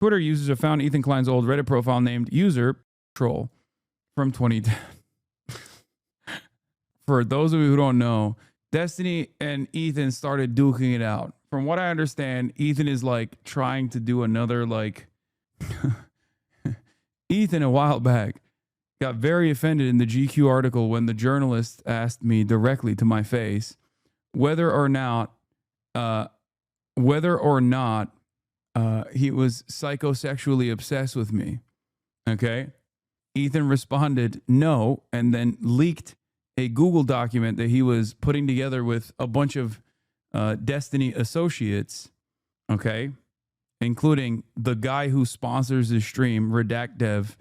Twitter users have found Ethan Klein's old Reddit profile named user troll from 2010. For those of you who don't know, Destiny and Ethan started duking it out. From what I understand, Ethan is like trying to do another like Ethan a while back got very offended in the GQ article when the journalist asked me directly to my face whether or not he was psychosexually obsessed with me. Okay. Ethan responded no, and then leaked a Google document that he was putting together with a bunch of Destiny associates, okay, including the guy who sponsors the stream, Redact Dev,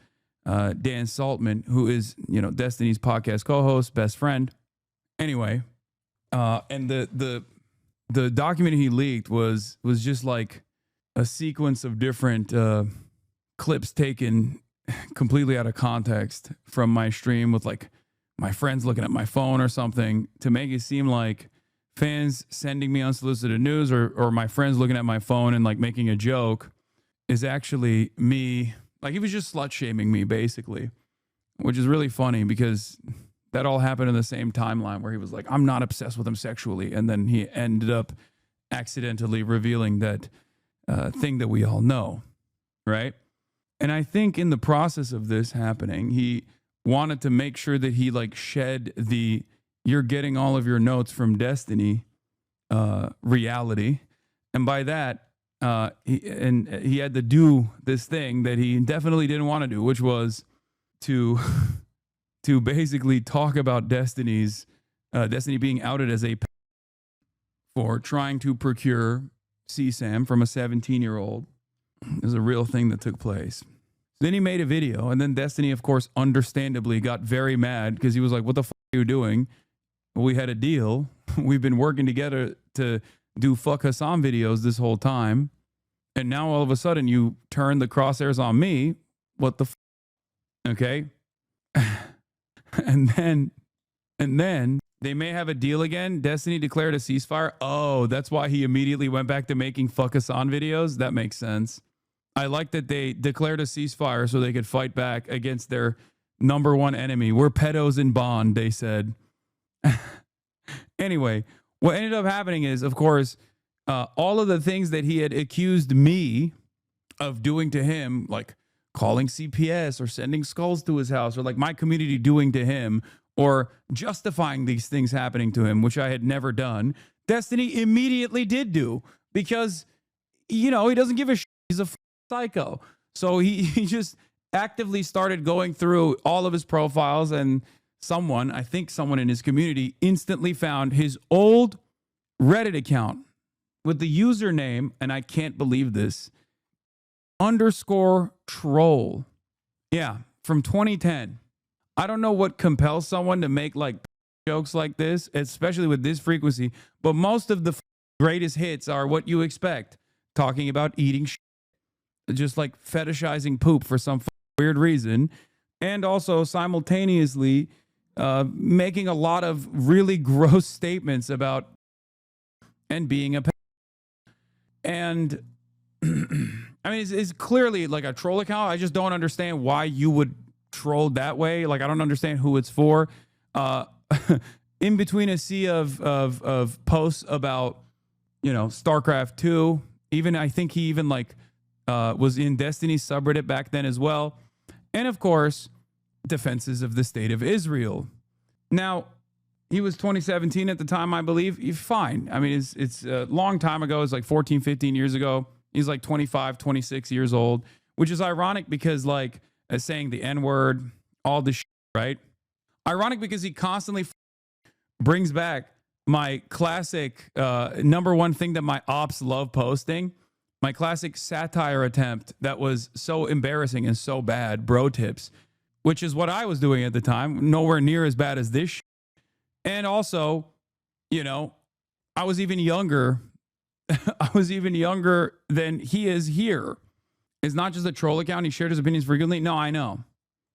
Dan Saltman, who is, Destiny's podcast co-host, best friend. Anyway, and the document he leaked was just like a sequence of different clips taken completely out of context from my stream with like my friends looking at my phone or something to make it seem like fans sending me unsolicited news or my friends looking at my phone and like making a joke is actually me. Like he was just slut shaming me basically, which is really funny because that all happened in the same timeline where he was like, I'm not obsessed with him sexually. And then he ended up accidentally revealing that thing that we all know. Right. And I think in the process of this happening, he wanted to make sure that he like shed the you're getting all of your notes from Destiny reality. And by that, he had to do this thing that he definitely didn't want to do, which was to basically talk about Destiny being outed as a for trying to procure CSAM from a 17-year-old. Is a real thing that took place. Then he made a video, and then Destiny, of course, understandably got very mad because he was like, what the fuck are you doing? Well, we had a deal. We've been working together to do fuck Hasan videos this whole time. And now all of a sudden you turn the crosshairs on me. What the fuck? Okay. and then they may have a deal again. Destiny declared a ceasefire. Oh, that's why he immediately went back to making fuck Hasan videos. That makes sense. I like that they declared a ceasefire so they could fight back against their number one enemy. We're pedos in bond, they said. Anyway, what ended up happening is, of course, all of the things that he had accused me of doing to him, like calling CPS or sending skulls to his house, or like my community doing to him, or justifying these things happening to him, which I had never done, Destiny immediately did do because, he doesn't give a shit. He's a psycho. So he just actively started going through all of his profiles, and I think someone in his community instantly found his old Reddit account with the username, and I can't believe this, _troll. Yeah, from 2010. I don't know what compels someone to make like jokes like this, especially with this frequency, but most of the greatest hits are what you expect. Talking about eating shit, just like fetishizing poop for some weird reason, and also simultaneously making a lot of really gross statements about and being a and I mean it's clearly like a troll account. I just don't understand why you would troll that way. Like I don't understand who it's for. In between a sea of posts about StarCraft 2, even I think he even like was in Destiny's subreddit back then as well. And of course, defenses of the state of Israel. Now, he was 2017 at the time, I believe. He's fine. I mean, it's a long time ago. It's like 14, 15 years ago. He's like 25, 26 years old, which is ironic because like saying the N-word, all this shit, right? Ironic because he constantly brings back my classic number one thing that my ops love posting. My classic satire attempt that was so embarrassing and so bad, bro tips, which is what I was doing at the time. Nowhere near as bad as this shit. And also, I was even younger. I was even younger than he is here. It's not just a troll account. He shared his opinions frequently. No, I know.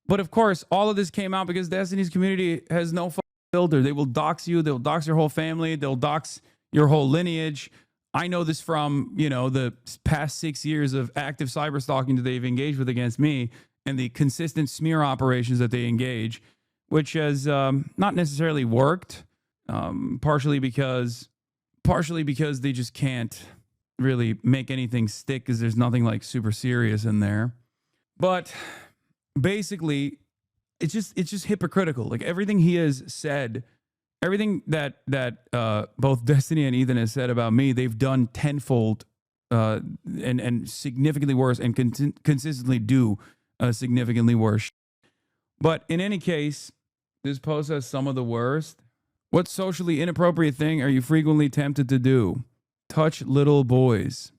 But of course, all of this came out because Destiny's community has no filter. They will dox you. They'll dox your whole family. They'll dox your whole lineage. I know this from, the past 6 years of active cyber stalking that they've engaged with against me and the consistent smear operations that they engage, which has not necessarily worked, partially because they just can't really make anything stick because there's nothing like super serious in there. But basically, it's just hypocritical. Like everything he has said, everything that both Destiny and Ethan has said about me, they've done tenfold and significantly worse, and consistently do significantly worse. But in any case, this post has some of the worst. What socially inappropriate thing are you frequently tempted to do? Touch little boys.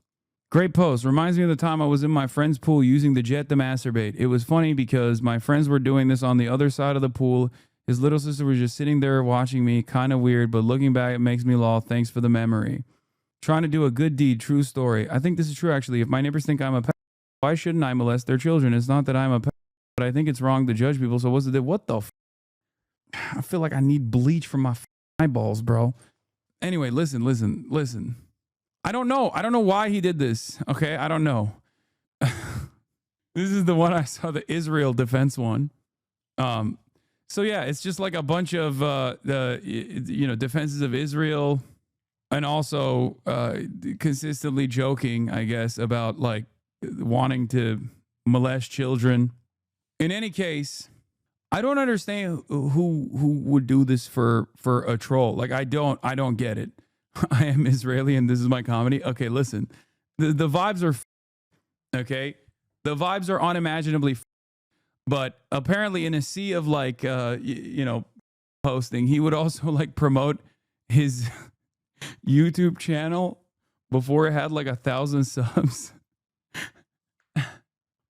Great post. Reminds me of the time I was in my friend's pool using the jet to masturbate. It was funny because my friends were doing this on the other side of the pool. His little sister was just sitting there watching me. Kind of weird, but looking back, it makes me laugh. Thanks for the memory. Trying to do a good deed. True story. I think this is true, actually. If my neighbors think I'm a pet, why shouldn't I molest their children? It's not that I'm a pet, but I think it's wrong to judge people. So what's it? What the I feel like I need bleach from my eyeballs, bro. Anyway, listen. I don't know why he did this. Okay, I don't know. This is the one I saw, the Israel defense one. So yeah, it's just like a bunch of defenses of Israel, and also consistently joking, I guess, about like wanting to molest children. In any case, I don't understand who would do this for a troll. Like I don't get it. I am Israeli and this is my comedy. Okay, listen. The vibes are okay. The vibes are unimaginably but apparently in a sea of like posting, he would also like promote his YouTube channel before it had like 1,000 subs.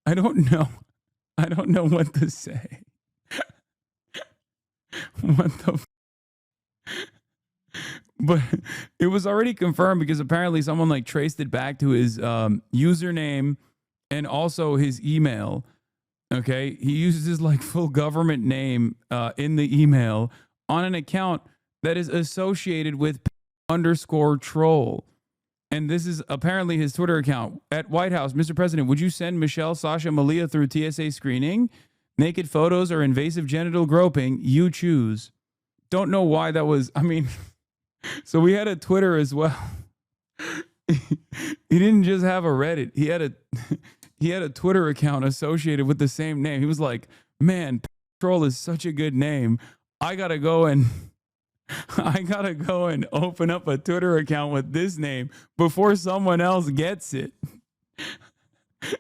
I don't know what to say. What the But it was already confirmed because apparently someone like traced it back to his username and also his email. Okay, he uses his like full government name in the email on an account that is associated with _troll. And this is apparently his Twitter account. At White House, Mr. President, would you send Michelle, Sasha, Malia through TSA screening? Naked photos or invasive genital groping? You choose. Don't know why that was. I mean, so we had a Twitter as well. He didn't just have a Reddit. He had a Twitter account associated with the same name. He was like, man, troll is such a good name. I gotta go and open up a Twitter account with this name before someone else gets it.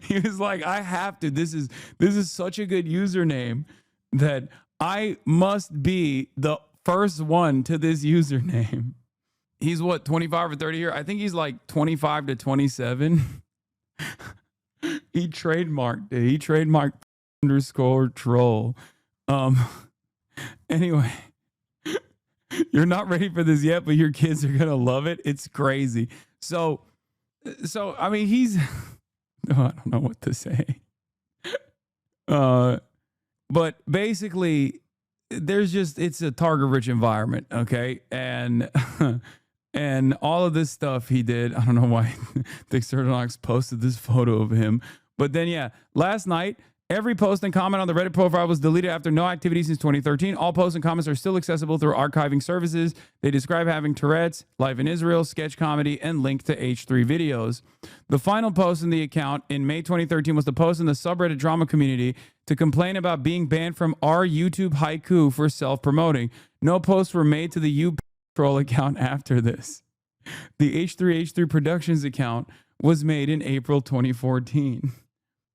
He was like, I have to. This is such a good username that I must be the first one to this username. He's what, 25 or 30 here? I think he's like 25 to 27. He trademarked it. He trademarked _troll. Anyway, you're not ready for this yet, but your kids are gonna love it. It's crazy. So I mean, he's I don't know what to say. But basically, it's a target-rich environment, okay? And and all of this stuff he did, I don't know why Dick Sertonox posted this photo of him. But then, yeah, last night, every post and comment on the Reddit profile was deleted after no activity since 2013. All posts and comments are still accessible through archiving services. They describe having Tourette's, life in Israel, sketch comedy, and link to H3 videos. The final post in the account in May 2013 was the post in the subreddit drama community to complain about being banned from our YouTube haiku for self-promoting. No posts were made to the troll account after this. The H3 Productions account was made in April 2014.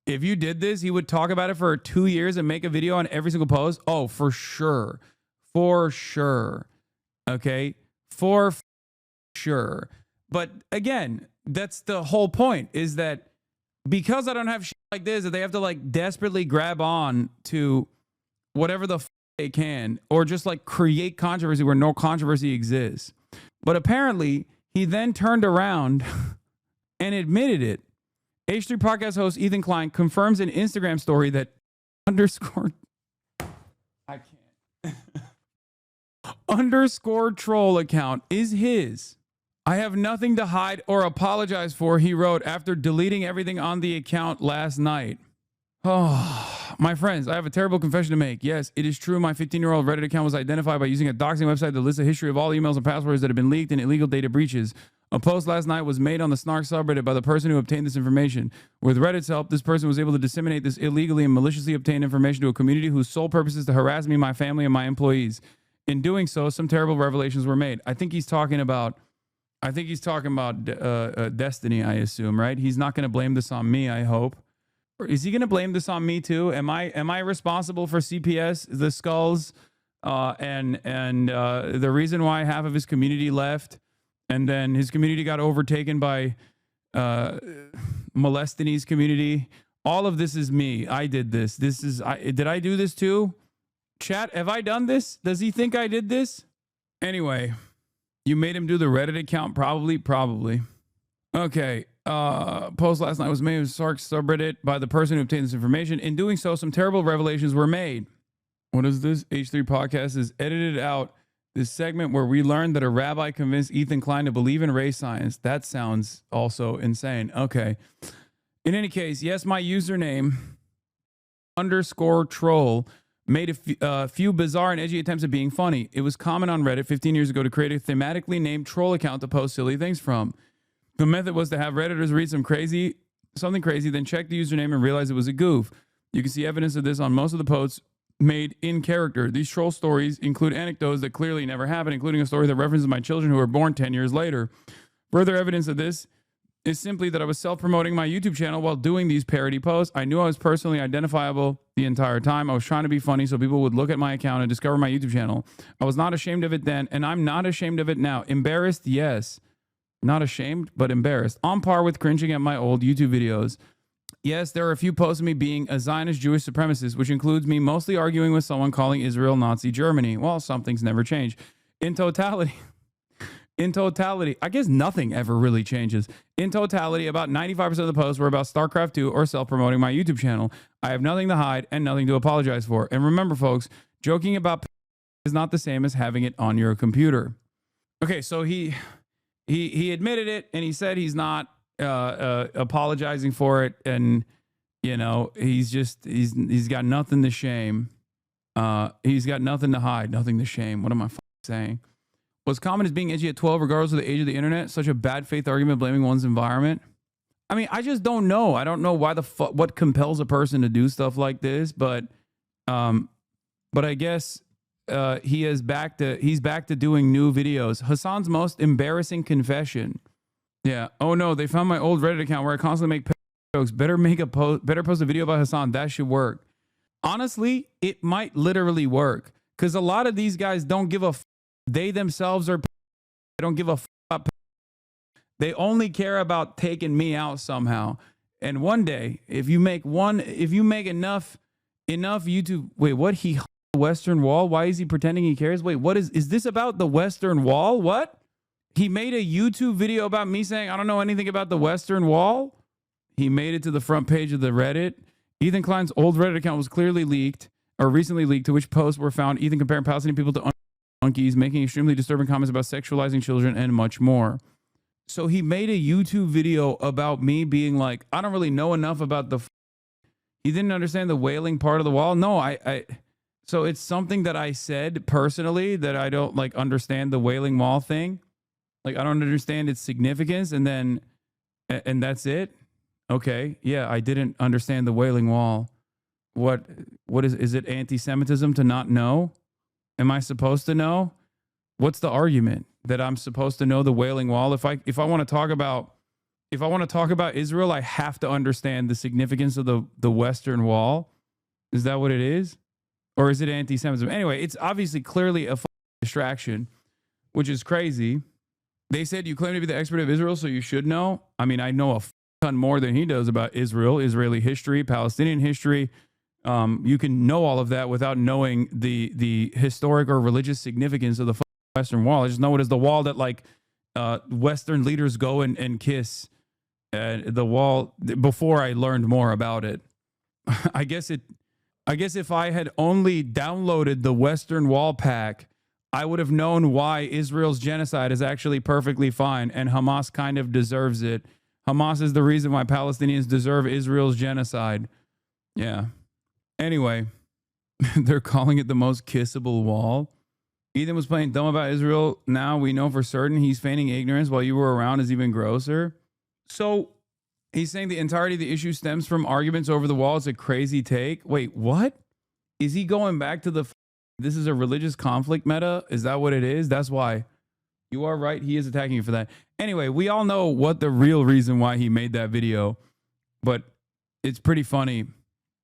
If you did this, he would talk about it for 2 years and make a video on every single post. Oh, for sure. For sure. Okay? For sure. But again, that's the whole point, is that because I don't have shit like this, that they have to like desperately grab on to whatever the they can, or just like create controversy where no controversy exists. But apparently, he then turned around and admitted it. H3 podcast host Ethan Klein confirms an Instagram story that _troll account is his. I have nothing to hide or apologize for, he wrote after deleting everything on the account last night. Oh, my friends, I have a terrible confession to make. Yes, it is true. My 15-year-old Reddit account was identified by using a doxing website that lists a history of all emails and passwords that have been leaked and illegal data breaches. A post last night was made on the Snark subreddit by the person who obtained this information. With Reddit's help, this person was able to disseminate this illegally and maliciously obtained information to a community whose sole purpose is to harass me, my family, and my employees. In doing so, some terrible revelations were made. I think he's talking about Destiny, I assume, right? He's not going to blame this on me, I hope. Or is he going to blame this on me too? Am I responsible for CPS, the skulls, and the reason why half of his community left, and then his community got overtaken by Molestiny's community? All of this is me. I did this. Did I do this too? Chat, have I done this? Does he think I did this? Anyway, you made him do the Reddit account? Probably. Okay. Post last night was made with Sark subreddit by the person who obtained this information. In doing so, some terrible revelations were made. What is this? H3 Podcast has edited out this segment where we learned that a rabbi convinced Ethan Klein to believe in race science. That sounds also insane. Okay. In any case, yes, my username _troll made a few bizarre and edgy attempts at being funny. It was common on Reddit 15 years ago to create a thematically named troll account to post silly things from. The method was to have Redditors read something crazy, then check the username and realize it was a goof. You can see evidence of this on most of the posts made in character. These troll stories include anecdotes that clearly never happened, including a story that references my children who were born 10 years later. Further evidence of this is simply that I was self-promoting my YouTube channel while doing these parody posts. I knew I was personally identifiable the entire time. I was trying to be funny so people would look at my account and discover my YouTube channel. I was not ashamed of it then, and I'm not ashamed of it now. Embarrassed, yes. Not ashamed, but embarrassed. On par with cringing at my old YouTube videos. Yes, there are a few posts of me being a Zionist Jewish supremacist, which includes me mostly arguing with someone calling Israel Nazi Germany. Well, some things never change. In totality, I guess nothing ever really changes. In totality, about 95% of the posts were about StarCraft 2 or self-promoting my YouTube channel. I have nothing to hide and nothing to apologize for. And remember, folks, joking about is not the same as having it on your computer. Okay, so he admitted it, and he said he's not apologizing for it, and you know he's got nothing to shame. He's got nothing to hide, nothing to shame. What am I saying? What's common is being edgy at 12, regardless of the age of the internet. Such a bad faith argument blaming one's environment. I mean, I just don't know. I don't know why what compels a person to do stuff like this, but I guess he's back to doing new videos. Hasan's most embarrassing confession. Yeah. Oh no, they found my old Reddit account where I constantly make jokes. Better post a video about Hasan. That should work. Honestly, it might literally work because a lot of these guys don't give a. They themselves they don't give a. They only care about taking me out somehow. And one day, if you make enough YouTube. Wait, what? He the Western Wall? Why is he pretending he cares? Wait, what is this about the Western Wall? What? He made a YouTube video about me saying I don't know anything about the Western Wall. He made it to the front page of the Reddit. Ethan Klein's old Reddit account was clearly leaked, or recently leaked, to which posts were found Ethan comparing Palestinian people to monkeys, making extremely disturbing comments about sexualizing children, and much more. So he made a YouTube video about me being like, I don't really know enough about he didn't understand the wailing part of the wall. No, so it's something that I said personally that I don't like understand the wailing wall thing. Like, I don't understand its significance. And that's it. Okay. Yeah. I didn't understand the wailing wall. What is it anti-Semitism to not know? Am I supposed to know? What's the argument that I'm supposed to know the wailing wall? If I want to talk about Israel, I have to understand the significance of the Western Wall. Is that what it is? Or is it anti-Semitism? Anyway, it's obviously clearly a distraction, which is crazy. They said you claim to be the expert of Israel, so you should know. I mean, I know a ton more than he does about Israel, Israeli history, Palestinian history. You can know all of that without knowing the historic or religious significance of the Western Wall. I just know it as the wall that like Western leaders go and kiss. The wall. Before I learned more about it, I guess if I had only downloaded the Western Wall pack I would have known why Israel's genocide is actually perfectly fine and Hamas kind of deserves it. Hamas is the reason why Palestinians deserve Israel's genocide. Yeah. Anyway, they're calling it the most kissable wall. Ethan was playing dumb about Israel. Now we know for certain he's feigning ignorance while you were around is even grosser. So he's saying the entirety of the issue stems from arguments over the wall. It's a crazy take. Wait, what? Is he going back to the this is a religious conflict meta? Is that what it is? That's why. You are right. He is attacking you for that. Anyway, we all know what the real reason why he made that video, but it's pretty funny.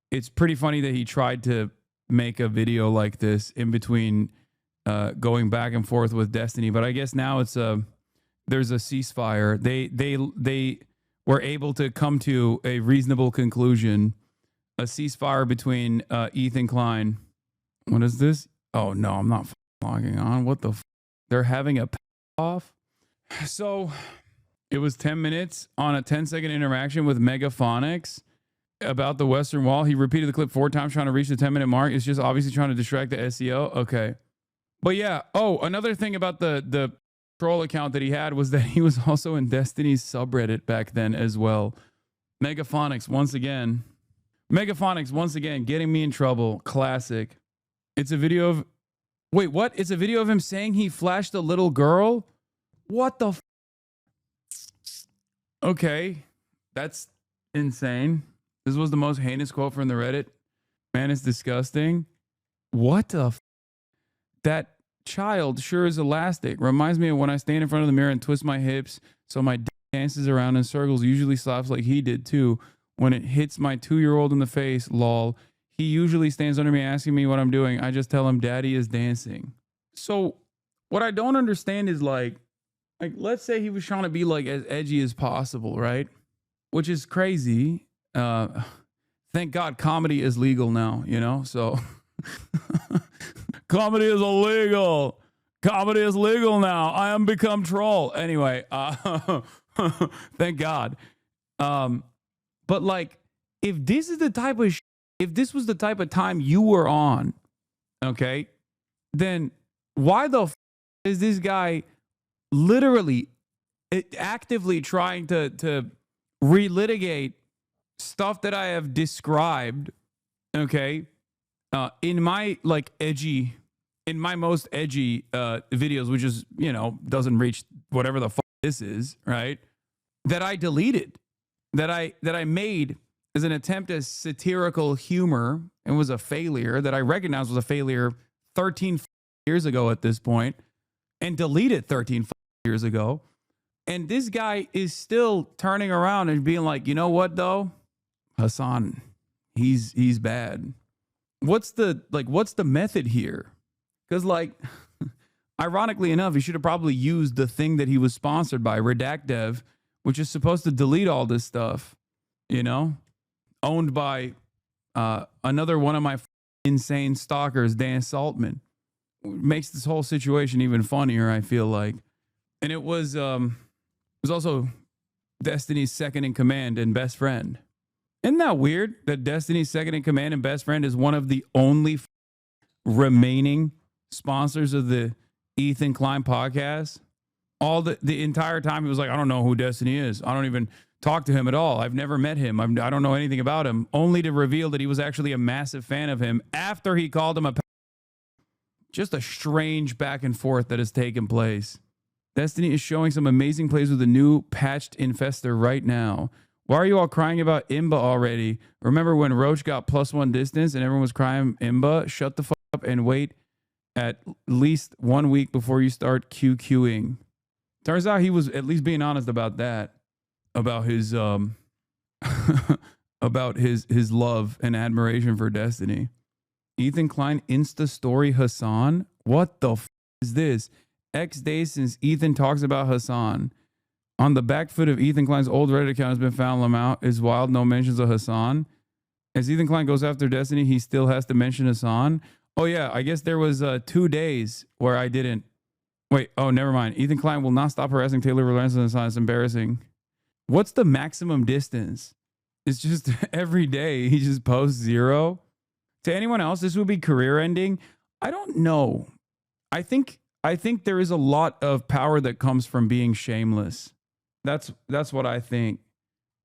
It's pretty funny that he tried to make a video like this in between going back and forth with Destiny. But I guess now there's a ceasefire. They were able to come to a reasonable conclusion. A ceasefire between Ethan Klein. What is this? Oh no, I'm not logging on. What the? They're having a off. So it was 10 minutes on a 10-second interaction with Megaphonics about the Western Wall. He repeated the clip 4 times trying to reach the 10-minute mark. It's just obviously trying to distract the SEO. Okay. But yeah. Oh, another thing about the troll account that he had was that he was also in Destiny's subreddit back then as well. Megaphonics once again getting me in trouble. Classic. It's a video of... Wait, what? It's a video of him saying he flashed a little girl? What the Okay. That's insane. This was the most heinous quote from the Reddit. Man, it's disgusting. What the That child sure is elastic. Reminds me of when I stand in front of the mirror and twist my hips so my dick dances around in circles, usually slaps like he did too. When it hits my 2-year-old in the face, lol. He usually stands under me asking me what I'm doing. I just tell him daddy is dancing. So what I don't understand is like let's say he was trying to be like as edgy as possible, right? Which is crazy. Thank God comedy is legal now, you know? So comedy is illegal. Comedy is legal now. I am become troll. Anyway, thank God. But like if this is the type of if this was the type of time you were on, okay, then why the is this guy literally actively trying to relitigate stuff that I have described, okay, in my like edgy, in my most edgy videos, which is, you know, doesn't reach whatever the fuck this is, right? That I deleted, that I made as an attempt at satirical humor and was a failure that I recognized was a failure 13 years ago at this point, and deleted 13 years ago. And this guy is still turning around and being like, you know what though? Hasan, he's bad. What's the method here? Because like, ironically enough, he should have probably used the thing that he was sponsored by, Redact Dev, which is supposed to delete all this stuff, you know, owned by another one of my insane stalkers, Dan Saltman. Makes this whole situation even funnier, I feel like. And it was also Destiny's second in command and best friend. Isn't that weird that Destiny's second in command and best friend is one of the only remaining sponsors of the Ethan Klein podcast? All the entire time he was like, I don't know who Destiny is. I don't even talk to him at all. I've never met him. I don't know anything about him. Only to reveal that he was actually a massive fan of him after he called him a... Just a strange back and forth that has taken place. Destiny is showing some amazing plays with a new patched infester right now. Why are you all crying about Imba already? Remember when Roach got +1 distance and everyone was crying Imba? Shut the fuck up and wait at least 1 week before you start QQing. Turns out he was at least being honest about that. About his about his love and admiration for Destiny. Ethan Klein Insta story Hasan? What the f is this? X days since Ethan talks about Hasan. On the back foot of Ethan Klein's old Reddit account has been found. Lamont is wild. No mentions of Hasan. As Ethan Klein goes after Destiny, he still has to mention Hasan. Oh yeah, I guess there was 2 days where I didn't. Wait, oh, never mind. Ethan Klein will not stop harassing Taylor Reliance on Hasan. It's embarrassing. What's the maximum distance? It's just every day he just posts 0. To anyone else, this would be career ending. I don't know. I think there is a lot of power that comes from being shameless. That's what I think.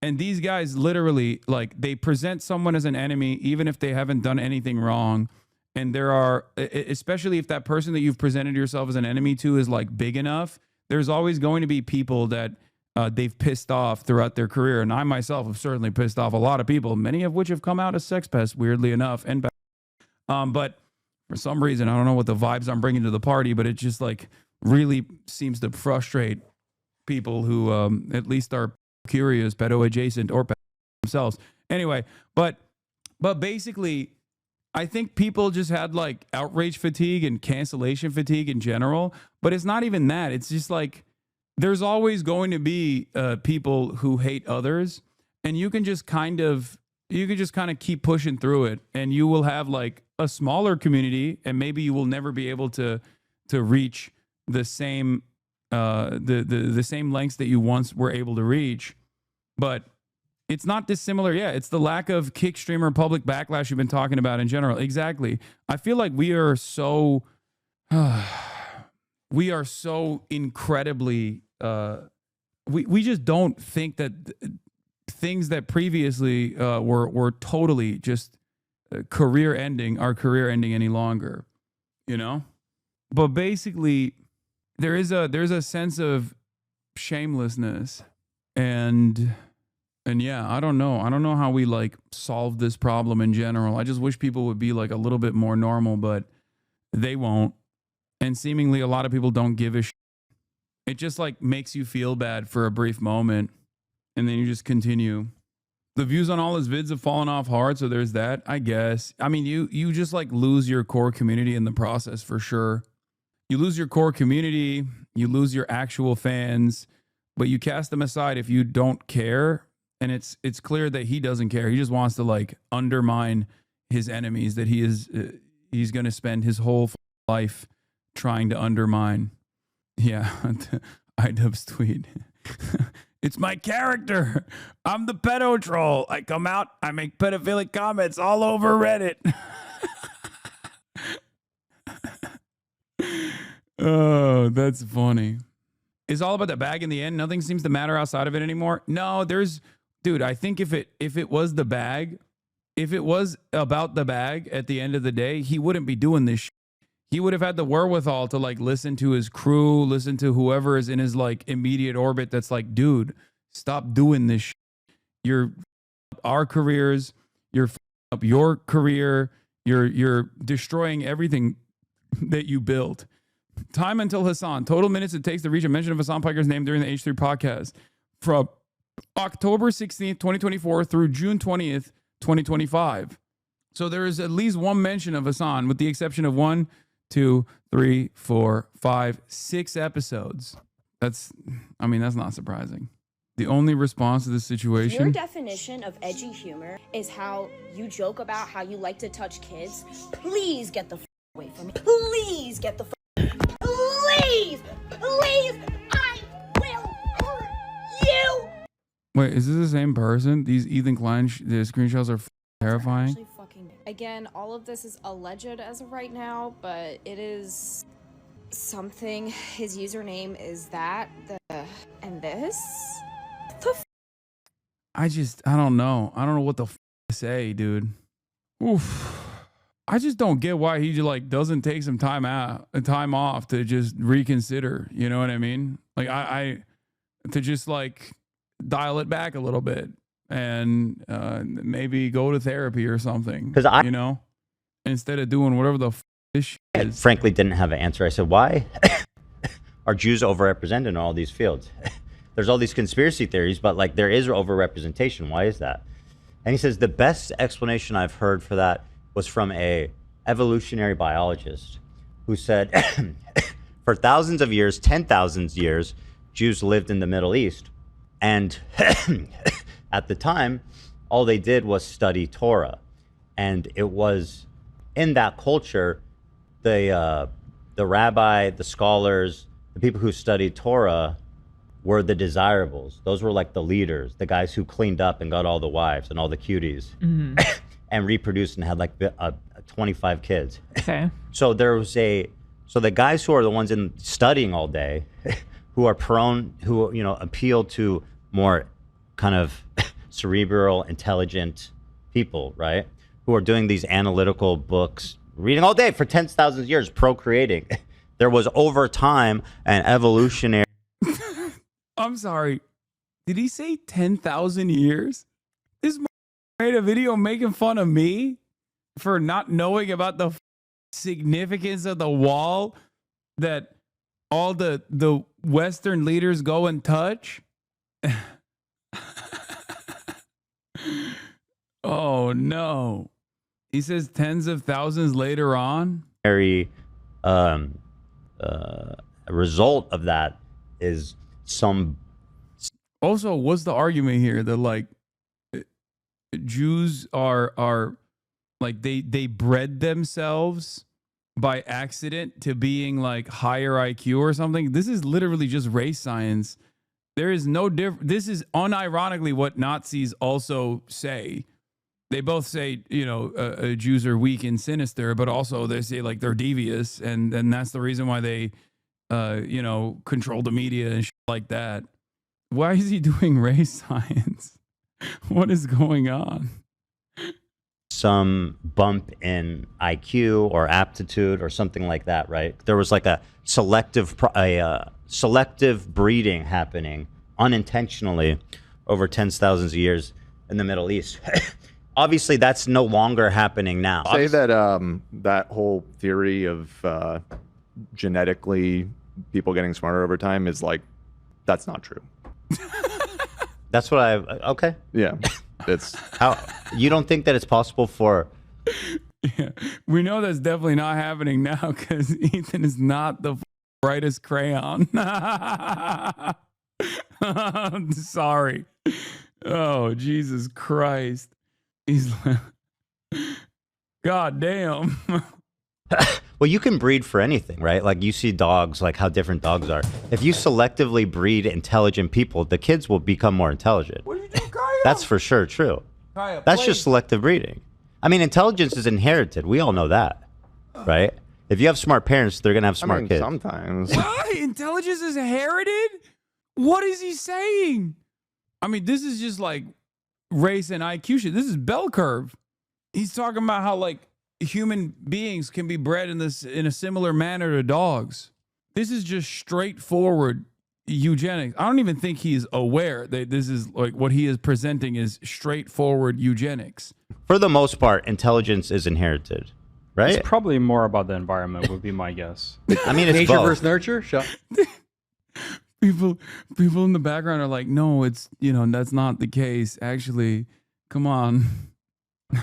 And these guys literally, like, they present someone as an enemy even if they haven't done anything wrong. And there are, especially if that person that you've presented yourself as an enemy to is like big enough, there's always going to be people that they've pissed off throughout their career. And I myself have certainly pissed off a lot of people, many of which have come out as sex pests, weirdly enough. And but for some reason, I don't know what the vibes I'm bringing to the party, but it just like really seems to frustrate people who at least are curious, pedo adjacent, or themselves. Anyway, but basically, I think people just had like outrage fatigue and cancellation fatigue in general. But it's not even that. It's just like there's always going to be people who hate others, and you can just kind of keep pushing through it, and you will have like a smaller community, and maybe you will never be able to reach the same the same lengths that you once were able to reach. But it's not dissimilar. Yeah, it's the lack of kick streamer public backlash you've been talking about in general. Exactly. I feel like we are so incredibly we just don't think that things that previously were totally just career ending any longer, you know? But basically there's a sense of shamelessness and yeah, I don't know how we like solve this problem in general. I just wish people would be like a little bit more normal, but they won't. And seemingly a lot of people don't give a shit. It just like makes you feel bad for a brief moment, and then you just continue. The views on all his vids have fallen off hard, so there's that, I guess. I mean, you just like lose your core community in the process for sure. You lose your core community, you lose your actual fans, but you cast them aside if you don't care. And it's clear that he doesn't care. He just wants to like undermine his enemies that he's going to spend his whole life trying to undermine. Yeah, iDubbbz tweet. It's my character. I'm the pedo troll. I come out, I make pedophilic comments all over Reddit. Oh, that's funny. It's all about the bag in the end. Nothing seems to matter outside of it anymore. No, dude, I think if it was the bag, if it was about the bag at the end of the day, he wouldn't be doing this shit. He would have had the wherewithal to like listen to his crew, listen to whoever is in his like immediate orbit that's like, dude, stop doing this shit. You're our careers, you're up your career, you're destroying everything that you built. Time until Hasan. Total minutes it takes to reach a mention of Hasan Piker's name during the H3 podcast. From October 16th, 2024 through June 20th, 2025. So there is at least one mention of Hasan, with the exception of 1, 2, 3, 4, 5, 6 episodes. That's not surprising. The only response to this situation. Your definition of edgy humor is how you joke about how you like to touch kids. Please get the away from me. Please get the please, I will hurt you. Wait, is this the same person? These Ethan Klein the screenshots are terrifying. Again, all of this is alleged as of right now, but it is something. His username is and this. I don't know. I don't know what the to say, dude. Oof. I just don't get why he like doesn't take some time off to just reconsider. You know what I mean? Like I to just like dial it back a little bit and maybe go to therapy or something. Because you know, instead of doing whatever the this shit is. Frankly, didn't have an answer. I said, why are Jews overrepresented in all these fields? There's all these conspiracy theories, but like there is overrepresentation. Why is that? And he says the best explanation I've heard for that was from a evolutionary biologist who said for thousands of years, 10,000 years, Jews lived in the Middle East. And at the time, all they did was study Torah. And it was in that culture, the rabbi, the scholars, the people who studied Torah were the desirables. Those were like the leaders, the guys who cleaned up and got all the wives and all the cuties. Mm-hmm. And reproduced and had like 25 kids. Okay. So there was So the guys who are the ones in studying all day, who are prone, who, you know, appeal to more kind of cerebral, intelligent people, right? Who are doing these analytical books, reading all day for 10,000 years, procreating. There was over time an evolutionary. I'm sorry. Did he say 10,000 years? This made a video making fun of me for not knowing about the significance of the wall that all the Western leaders go and touch. Oh no. He says tens of thousands later on. Result of that is some. Also, what's the argument here that like Jews are like they bred themselves by accident to being like higher IQ or something? This is literally just race science. There is no difference. This is unironically what Nazis also say. They both say, you know, Jews are weak and sinister, but also they say like they're devious, and that's the reason why they, you know, control the media and shit like that. Why is he doing race science? What is going on? Some bump in IQ or aptitude or something like that, right? There was like a selective breeding happening unintentionally over tens of thousands of years in the Middle East. Obviously, that's no longer happening now. Say that that whole theory of genetically people getting smarter over time is like, that's not true. That's what okay. Yeah, it's how you don't think that it's possible for. Yeah, we know that's definitely not happening now because Ethan is not the brightest crayon. I'm sorry. Oh, Jesus Christ. He's like, God damn. Well, you can breed for anything, right? Like you see dogs, like how different dogs are. If you selectively breed intelligent people, the kids will become more intelligent. What are you doing, Kaya? That's for sure true. Kaya, That's just selective breeding. I mean, intelligence is inherited. We all know that, right? If you have smart parents, they're going to have smart kids. Sometimes. What? Intelligence is inherited? What is he saying? I mean, this is just like race and IQ shit. This is bell curve. He's talking about how like human beings can be bred in a similar manner to dogs. This is just straightforward eugenics. I don't even think he's aware that this is like what he is presenting is straightforward eugenics. For the most part, intelligence is inherited, right? It's probably more about the environment, would be my guess. I mean, it's Nature both. versus nurture. People in the background are like, no, it's, you know, that's not the case. Actually, come on. I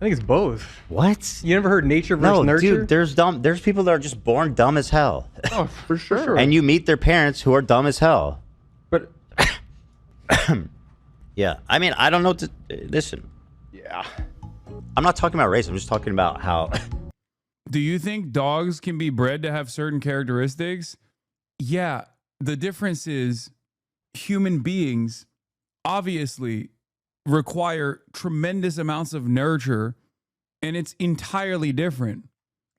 think it's both. What? You never heard nature versus No, nurture? dude, there's people that are just born dumb as hell. Oh, for sure. And you meet their parents who are dumb as hell. But Yeah, I mean, I don't know. Listen, Yeah. I'm not talking about race. I'm just talking about how. Do you think dogs can be bred to have certain characteristics? Yeah. The difference is human beings obviously require tremendous amounts of nurture, and it's entirely different.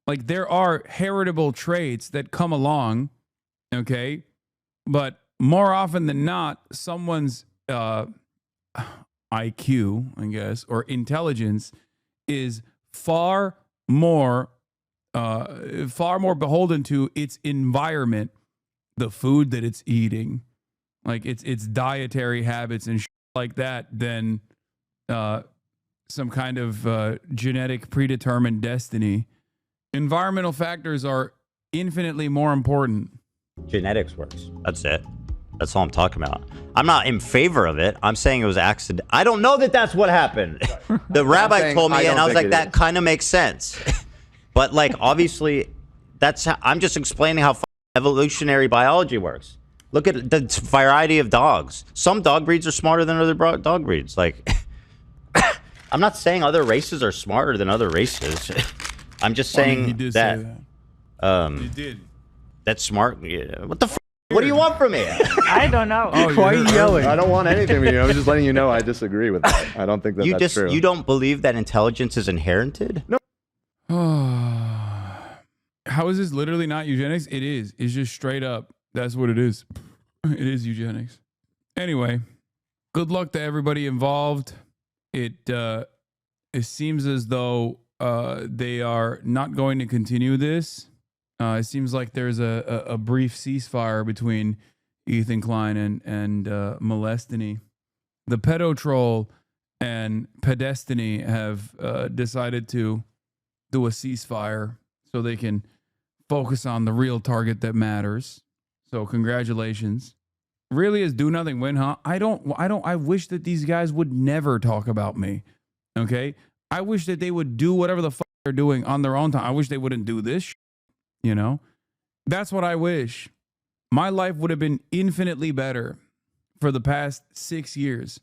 Like there are heritable traits that come along, okay? But more often than not, someone's IQ, I guess, or intelligence is far more beholden to its environment, the food that it's eating, like its dietary habits and shit like that, than some kind of genetic predetermined destiny. Environmental factors are infinitely more important. Genetics works. That's it. That's all I'm talking about. I'm not in favor of it. I'm saying it was accident. I don't know that that's what happened. The rabbi told me, and I was like, that kind of makes sense. But like, obviously, that's how, I'm just explaining how evolutionary biology works. Look at the variety of dogs. Some dog breeds are smarter than other dog breeds. Like, I'm not saying other races are smarter than other races. I'm just saying he did that, say that. He did. That's smart. Yeah. What the f? What do you want from me? I don't know. Oh, why are you yelling? I don't want anything from you. I'm just letting you know I disagree with that. I don't think that that's true. You don't believe that intelligence is inherited? No. How How is this literally not eugenics? It is. It's just straight up. That's what it is. It is eugenics. Anyway, good luck to everybody involved. It seems as though they are not going to continue this. It seems like there's a brief ceasefire between Ethan Klein and Molestiny. The pedo troll and Pedestiny have decided to do a ceasefire so they can focus on the real target that matters. So congratulations. Really is do nothing win, huh? I wish that these guys would never talk about me. Okay? I wish that they would do whatever the fuck they're doing on their own time. I wish they wouldn't do this, you know? That's what I wish. My life would have been infinitely better for the past 6 years